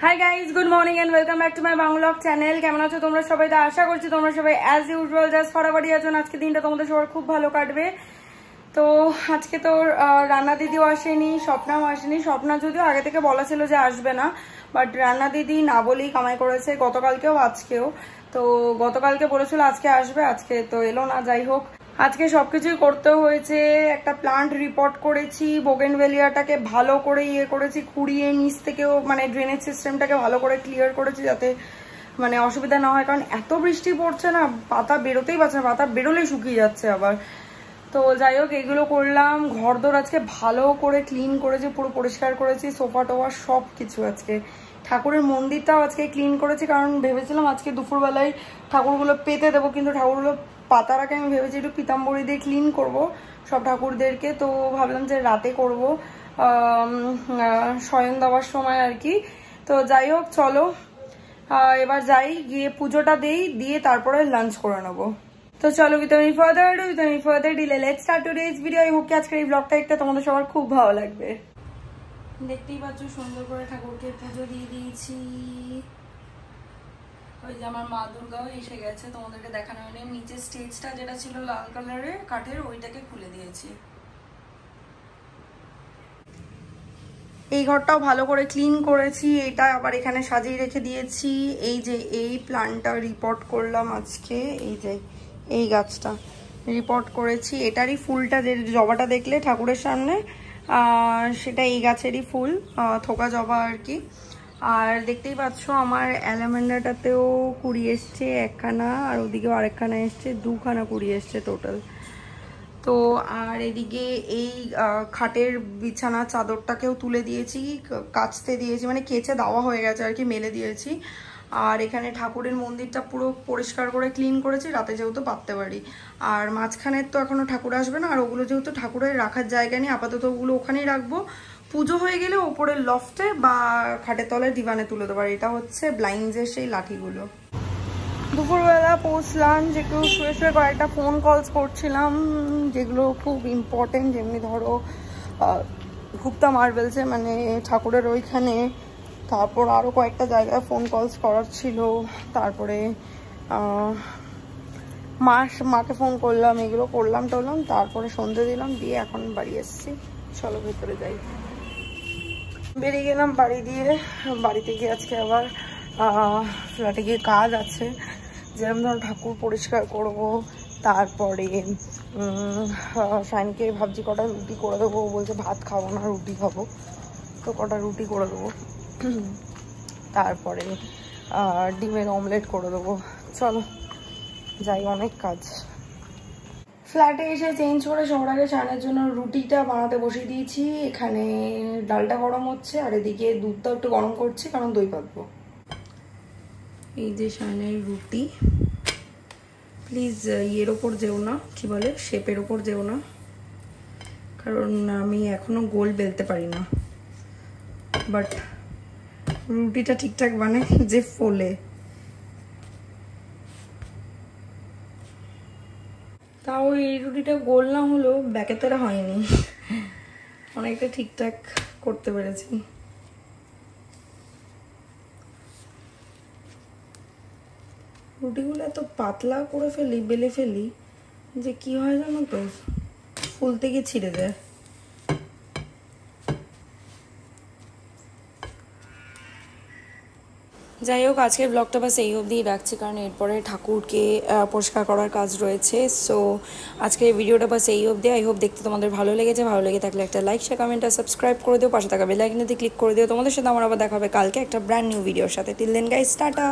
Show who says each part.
Speaker 1: High guys, good morning and welcome back to my vlog channel. কেমন আছো তোমরা সবাই? তো আশা করছি তোমরা সবাই অ্যাজ ইউজুয়াল জাস্ট ফাটাফাটি আছো। আজকে দিনটা তোমাদের সবার খুব ভালো কাটবে। তো আজকে তো রান্না দিদিও আসেনি, স্বপ্নাও আসেনি। স্বপ্না যদিও আগে থেকে বলা ছিল যে আসবে না, বাট রান্না দিদি না বলেই কামাই করেছে গতকালকেও আজকেও। তো গতকালকে বলেছিল আজকে আসবে, আজকে তো এলো না। যাই হোক, আজকে সবকিছুই করতে হয়েছে। একটা প্লান্ট রিপোর্ট করেছি, বোগেনভেলিয়াটাকে ভালো করে করেছি, খুঁড়িয়ে নিচ থেকেও মানে ড্রেনেজ সিস্টেমটাকে ভালো করে ক্লিয়ার করেছি যাতে মানে অসুবিধা না হয়। কারণ এত বৃষ্টি পড়ছে না, পাতা বেরোতেই পারছে না, পাতা বেরোলেই শুকিয়ে যাচ্ছে আবার। তো যাই হোক, এগুলো করলাম। ঘরদোর আজকে ভালো করে ক্লিন করেছি, পুরো পরিষ্কার করেছি, সোফা টোফা সব কিছু। আজকে ঠাকুরের মন্দিরটাও আজকে ক্লিন করেছি, কারণ ভেবেছিলাম আজকে দুপুরবেলায় ঠাকুরগুলো পেতে দেবো, কিন্তু ঠাকুরগুলো পাতার আগে আমি ভেবেছি একটু পিতাম্বরী দিয়ে ক্লিন করব সব ঠাকুরদেরকে। তো ভাবলাম যে রাতে করব, শয়ন দেওয়ার সময় আর কি। তো যাই হোক, চলো এবার যাই, গিয়ে পুজোটা দিয়ে তারপরে লাঞ্চ করে নেবো। তো চলো, with further delay let's start today's video. I hope কি আজকের এই ব্লগটা একটা তোমাদের সবার খুব ভালো লাগবে। দেখতেই পাচ্ছ সুন্দর করে ঠাকুরকে পুজো দিয়ে দিয়েছি। ওই যে আমার মা দুর্গাও এসে গেছে, তোমাদেরকে দেখানো হয়নি। নিচে স্টেজটা যেটা ছিল লাল কালারের কাঠের, ওইটাকে খুলে দিয়েছি। এই ঘরটাও ভালো করে ক্লিন করেছি, এটা আবার এখানে সাজিয়ে রেখে দিয়েছি। এই যে এই প্ল্যান্টটা রিপোর্ট করলাম আজকে, এই যে এই গাছটা রিপোর্ট করেছি। এটারই ফুলটা, যে জবাটা দেখলে ঠাকুরের সামনে, সেটা এই গাছেরই ফুল, থোকা জবা আর কি। আর দেখতেই পাচ্ছ আমার অ্যালামেন্ডাটাতেও কুড়ি এসছে একখানা, আর ওদিকেও আরেকখানা এসছে, দুখানা কুড়ি এসছে টোটাল। তো আর এদিকে এই খাটের বিছানা চাদরটাকেও তুলে দিয়েছি, কাচতে দিয়েছি, মানে কেচে দেওয়া হয়ে গেছে আর কি, মেলে দিয়েছি। আর এখানে ঠাকুরের মন্দিরটা পুরো পরিষ্কার করে ক্লিন করেছি, রাতে যেহেতু পাততে পারি। আর মাঝখানের তো এখনো ঠাকুর আসবে না, আর ওগুলো যেহেতু ঠাকুরের রাখার জায়গা নেই, আপাতত ওগুলো ওখানেই রাখবো। পুজো হয়ে গেলে ওপরের লফটে বা খাটের তলায় দিবানে তুলে দেবো। এটা হচ্ছে ব্লাইন্ডসের সেই লাঠিগুলো। দুপুরবেলা পৌঁছলাম, যেটু শুয়ে শুয়ে কয়েকটা ফোন কলস করছিলাম, যেগুলো খুব ইম্পর্টেন্ট। যেমনি ধরো গুপ্তা মার্বেলসে মানে ঠাকুরের ওইখানে, তারপর আরও কয়েকটা জায়গায় ফোন কলস করার ছিল। তারপরে মাকে ফোন করলাম, এগুলো করলাম টলাম, তারপরে সন্ধে দিলাম, দিয়ে এখন বাড়ি এসেছি। চলো ভেতরে যাই। বেরিয়ে গেলাম বাড়ি দিয়ে। বাড়িতে গিয়ে আজকে আবার ফ্ল্যাটে গিয়ে কাজ আছে, যেরকম ধরো ঠাকুর পরিষ্কার করব। তারপরে শাইনকে ভাবছি কটা রুটি করে দেবো, বলছে ভাত খাবো না রুটি খাবো, তো কটা রুটি করে দেবো। তারপরে ডিমের অমলেট করে দেবো। চলো যাই, অনেক কাজ। ফ্ল্যাটে এসে চেঞ্জ করে সবার আগে চানের জন্য রুটিটা বানাতে বসিয়ে দিয়েছি। এখানে ডালটা গরম হচ্ছে, আর এদিকে দুধটাও একটু গরম করছি, কারণ দই পাতবো। এই যে শানের রুটি। প্লিজ ইয়ের ওপর যেও না, কি বলে, শেপের ওপর যেও না, কারণ আমি এখনো গোল বেলতে পারি না। বাট রুটিটা ঠিকঠাক বানায় যে ফোলে। তাও এই রুটিটা গোল না হলেও ব্যাকেতেরা হয়নি, অনেকটা ঠিকঠাক করতে পেরেছি। রুটিগুলো এত পাতলা করে বেলে ফেলি যে কি হয় জানো তো, ফুলতে গিয়ে ছিঁড়ে যায়। যাই হোক, আজকের ব্লগটা বাস এই অবধি রাখছি, কারণ এরপরে ঠাকুরকে পরিষ্কার করার কাজ রয়েছে। সো আজকের ভিডিওটা বাস এই অবধি। আই হোপ দেখতে তোমাদের ভালো লেগেছে। ভালো লেগে থাকলে একটা লাইক, শেয়ার, কমেন্ট আর সাবস্ক্রাইব করে দিও। পাশে থাকা বেল আইকনেতে ক্লিক করে দিও। তোমাদের সাথে আমার আবার দেখা হবে কালকে একটা ব্র্যান্ড নিউ ভিডিওর সাথে। Till then guys, tata.